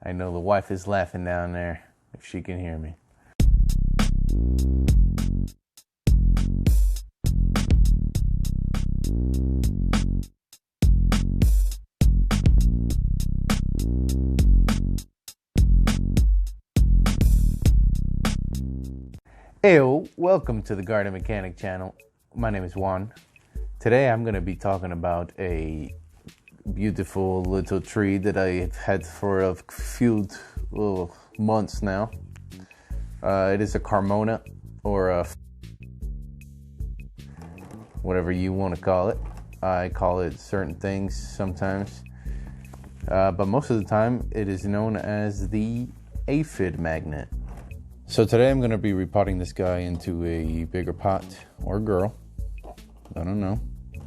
I know the wife is laughing down there if she can hear me. Heyo, welcome to the Garden Mechanic channel. My name is Juan. Today I'm going to be talking about a beautiful little tree that I've had for a few months now. It is a Carmona, or a whatever you want to call it. I call it certain things sometimes, but most of the time it is known as the aphid magnet. So today I'm going to be repotting this guy into a bigger pot, or girl, I don't know.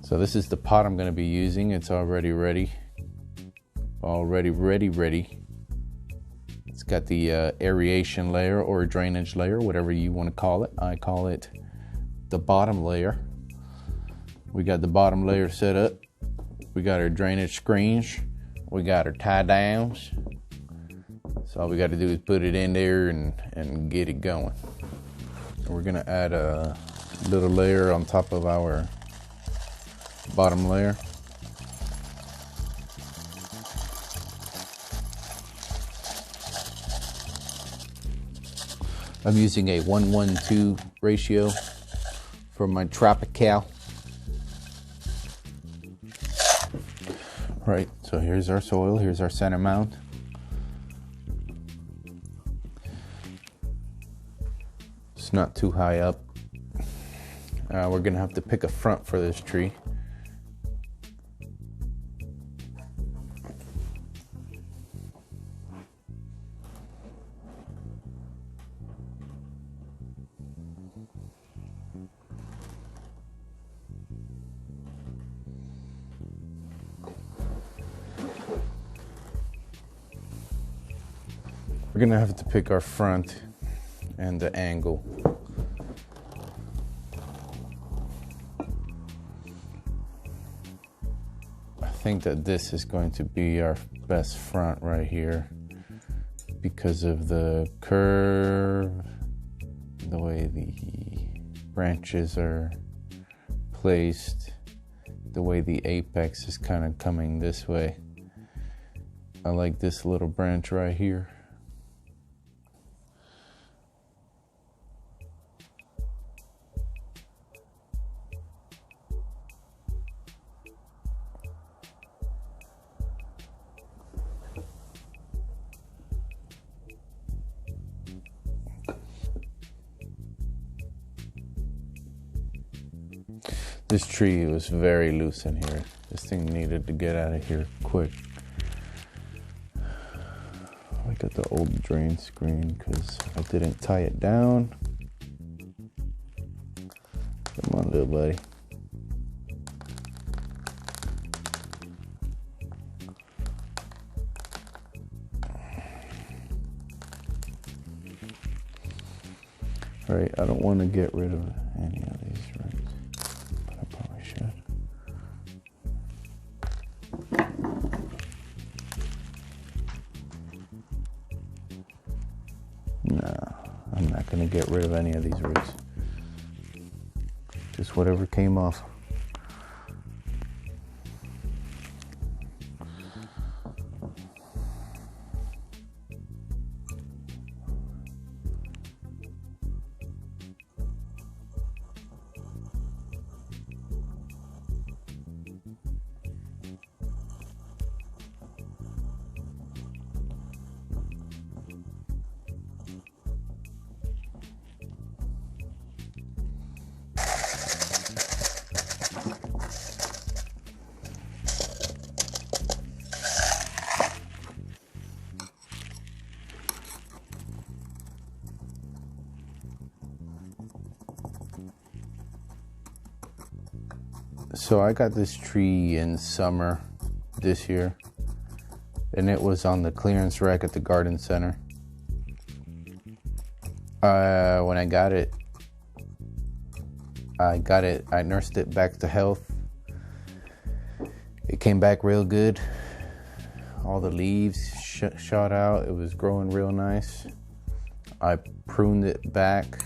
So this is the pot I'm going to be using. It's already ready. Ready. It's got the aeration layer or drainage layer, whatever you want to call it. I call it the bottom layer. We got the bottom layer set up. We got our drainage screens. We got our tie downs. So all we got to do is put it in there and get it going. We're going to add a little layer on top of our bottom layer. I'm using a 1:1:2 ratio for my Tropical. Right, so here's our soil, here's our center mound. It's not too high up. We're gonna have to pick a front for this tree. We're gonna have to pick our front and the angle. I think that this is going to be our best front right here because of the curve, the way the branches are placed, the way the apex is kind of coming this way. I like this little branch right here. This tree was very loose in here. This thing needed to get out of here quick. I got the old drain screen because I didn't tie it down. Come on, little buddy. Alright, I don't want to get rid of any of these roots. I'm not going to get rid of any of these roots. Just whatever came off. So I got this tree in summer this year, and it was on the clearance rack at the garden center. When I got it, I nursed it back to health. It came back real good. all the leaves shot out. It was growing real nice. I pruned it back.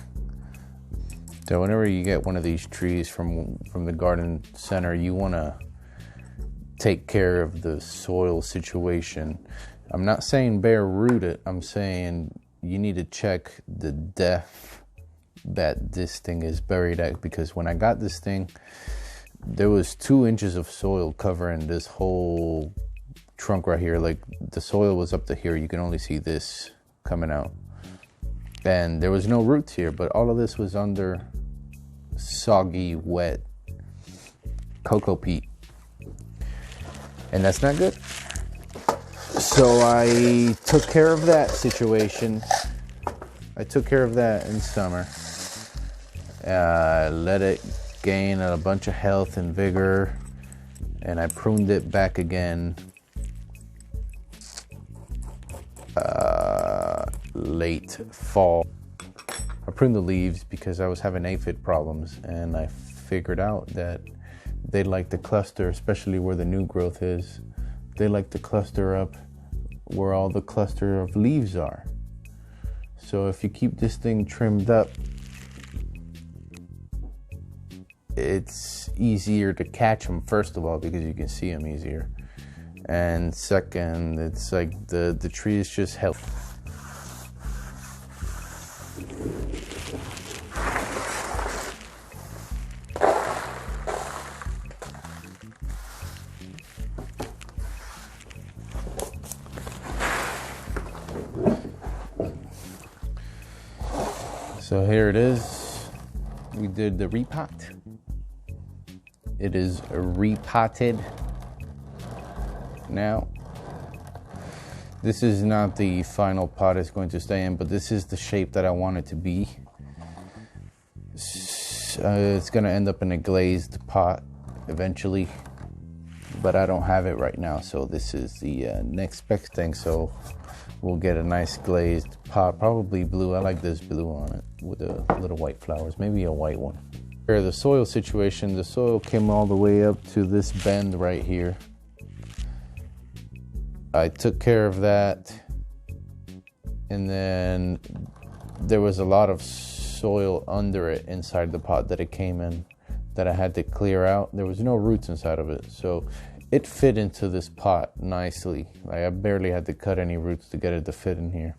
So whenever you get one of these trees from the garden center, you want to take care of the soil situation. I'm not saying bare root it. I'm saying you need to check the depth that this thing is buried at, because when I got this thing, there was 2 inches of soil covering this whole trunk right here. Like the soil was up to here. You can only see this coming out. And there was no roots here, but all of this was under soggy, wet cocoa peat. And that's not good. So I took care of that situation. I took care of that in summer. Let it gain a bunch of health and vigor. And I pruned it back again late fall. I pruned the leaves because I was having aphid problems, and I figured out that they like to cluster, especially where the new growth is. They like to cluster up where all the cluster of leaves are. So if you keep this thing trimmed up, it's easier to catch them, first of all, because you can see them easier. And second, it's like the tree is just healthy. So here it is. We did the repot. It is repotted now. This is not the final pot it's going to stay in, but this is the shape that I want it to be. It's going to end up in a glazed pot eventually, but I don't have it right now, so this is the next best thing. So we'll get a nice glazed pot, probably blue. I like this blue on it with the little white flowers, maybe a white one. Here, the soil situation, the soil came all the way up to this bend right here. I took care of that, and then there was a lot of soil under it inside the pot that it came in that I had to clear out. There was no roots inside of it, so it fit into this pot nicely. Like, I barely had to cut any roots to get it to fit in here,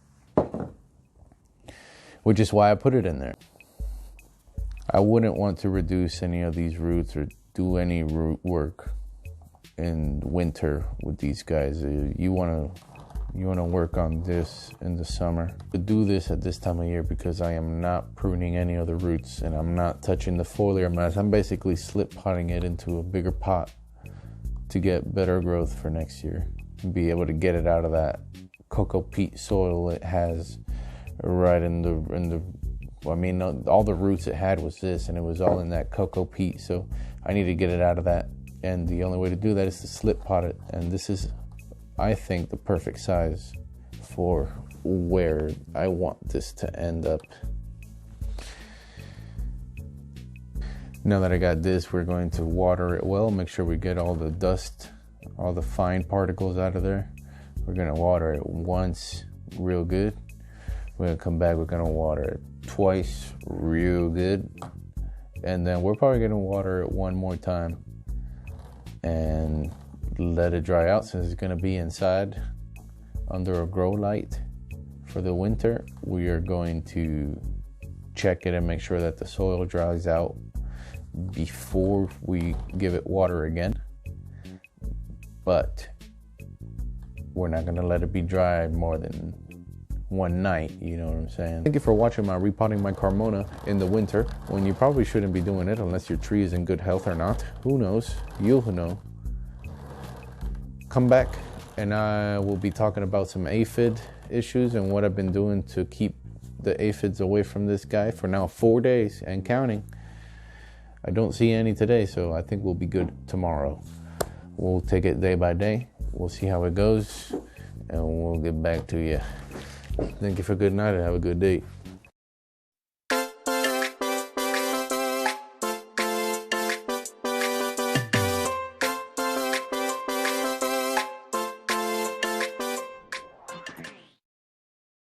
which is why I put it in there. I wouldn't want to reduce any of these roots or do any root work in winter with these guys. You want to work on this in the summer. To do this at this time of year, because I am not pruning any of the roots and I'm not touching the foliar mass. I'm basically slip potting it into a bigger pot to get better growth for next year and be able to get it out of that cocoa peat soil it has right in the I mean, all the roots it had was this, and it was all in that cocoa peat, so I need to get it out of that, and the only way to do that is to slip pot it. And this is, I think, the perfect size for where I want this to end up. Now that I got this, we're going to water it well, make sure we get all the dust, all the fine particles out of there. We're gonna water it once real good. We're gonna come back, we're gonna water it twice real good, and then we're probably gonna water it one more time and let it dry out, since it's gonna be inside under a grow light for the winter. We are going to check it and make sure that the soil dries out before we give it water again, but we're not gonna let it be dry more than one night, you know what I'm saying? Thank you for watching my repotting my Carmona in the winter, when you probably shouldn't be doing it unless your tree is in good health or not. Who knows? You'll know. Come back and I will be talking about some aphid issues and what I've been doing to keep the aphids away from this guy for now 4 days and counting. I don't see any today, so I think we'll be good tomorrow. We'll take it day by day. We'll see how it goes, and we'll get back to you. Thank you for a good night and have a good day.